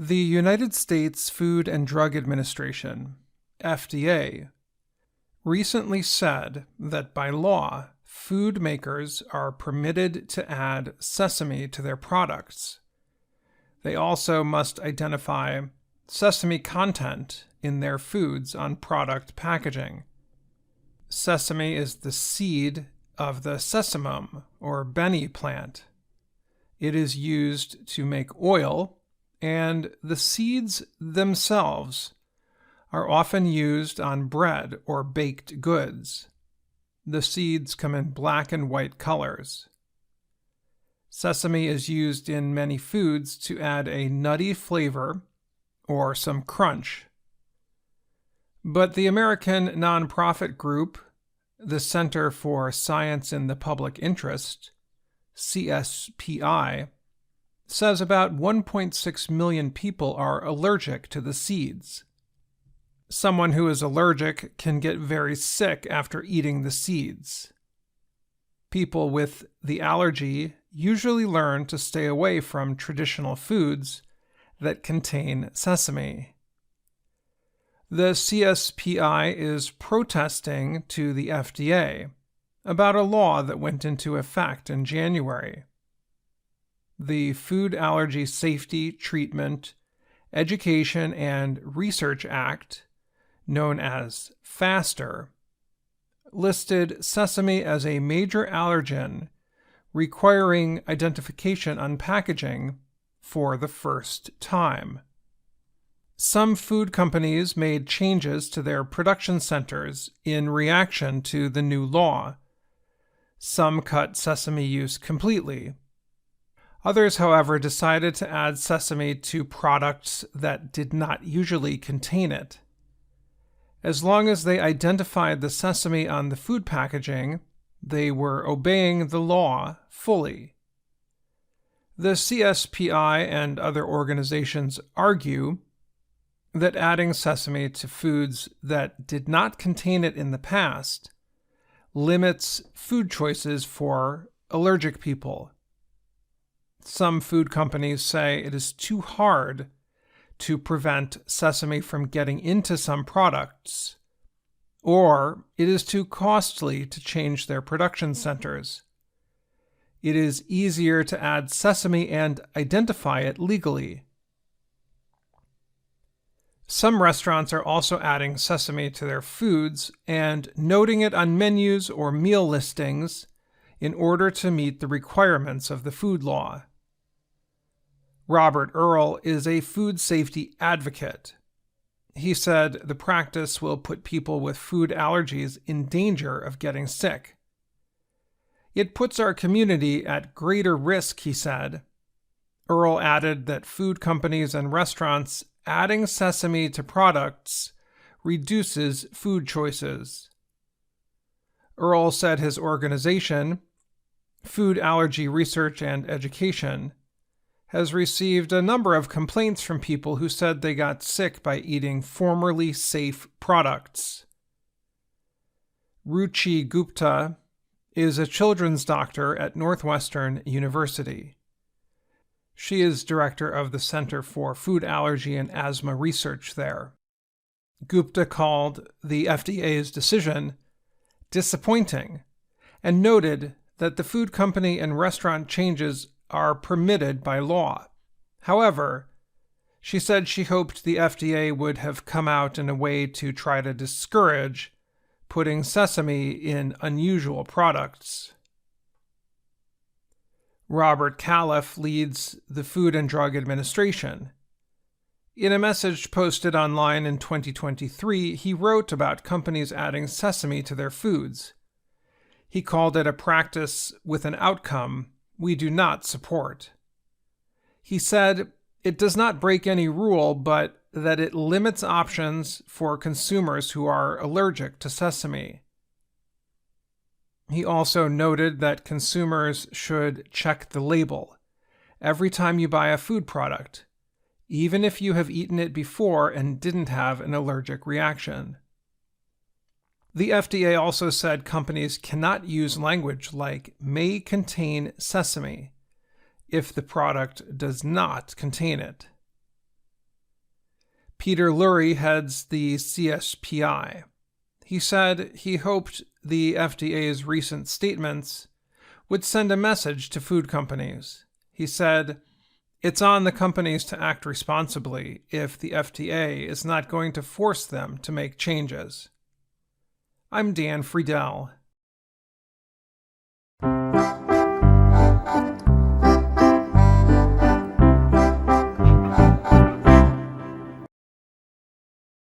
The United States Food and Drug Administration, FDA, recently said that by law, food makers are permitted to add sesame to their products. They also must identify sesame content in their foods on product packaging. Sesame is the seed of the sesamum or beni plant. It is used to make oil, and the seeds themselves are often used on bread or baked goods. The seeds come in black and white colors. Sesame is used in many foods to add a nutty flavor or some crunch. But the American nonprofit group, the Center for Science in the Public Interest, CSPI, says about 1.6 million people are allergic to the seeds. Someone who is allergic can get very sick after eating the seeds. People with the allergy usually learn to stay away from traditional foods that contain sesame. The CSPI is protesting to the FDA about a law that went into effect in January. The Food Allergy Safety, Treatment, Education, and Research Act, known as FASTER, listed sesame as a major allergen requiring identification on packaging for the first time. Some food companies made changes to their production centers in reaction to the new law. Some cut sesame use completely. Others, however, decided to add sesame to products that did not usually contain it. As long as they identified the sesame on the food packaging, they were obeying the law fully. The CSPI and other organizations argue that adding sesame to foods that did not contain it in the past limits food choices for allergic people. Some food companies say it is too hard to prevent sesame from getting into some products, or it is too costly to change their production centers. It is easier to add sesame and identify it legally. Some restaurants are also adding sesame to their foods and noting it on menus or meal listings in order to meet the requirements of the food law. Robert Earl is a food safety advocate. He said the practice will put people with food allergies in danger of getting sick. It puts our community at greater risk, he said. Earl added that food companies and restaurants adding sesame to products reduces food choices. Earl said his organization, Food Allergy Research and Education, has received a number of complaints from people who said they got sick by eating formerly safe products. Ruchi Gupta is a children's doctor at Northwestern University. She is director of the Center for Food Allergy and Asthma Research there. Gupta called the FDA's decision disappointing and noted that the food company and restaurant changes are permitted by law. However, she said she hoped the FDA would have come out in a way to try to discourage putting sesame in unusual products. Robert Califf leads the Food and Drug Administration. In a message posted online in 2023, he wrote about companies adding sesame to their foods. He called it a practice with an outcome we do not support. He said it does not break any rule, but that it limits options for consumers who are allergic to sesame. He also noted that consumers should check the label every time you buy a food product, even if you have eaten it before and didn't have an allergic reaction. The FDA also said companies cannot use language like may contain sesame if the product does not contain it. Peter Lurie heads the CSPI. He said he hoped the FDA's recent statements would send a message to food companies. He said, "It's on the companies to act responsibly if the FDA is not going to force them to make changes." I'm Dan Friedel,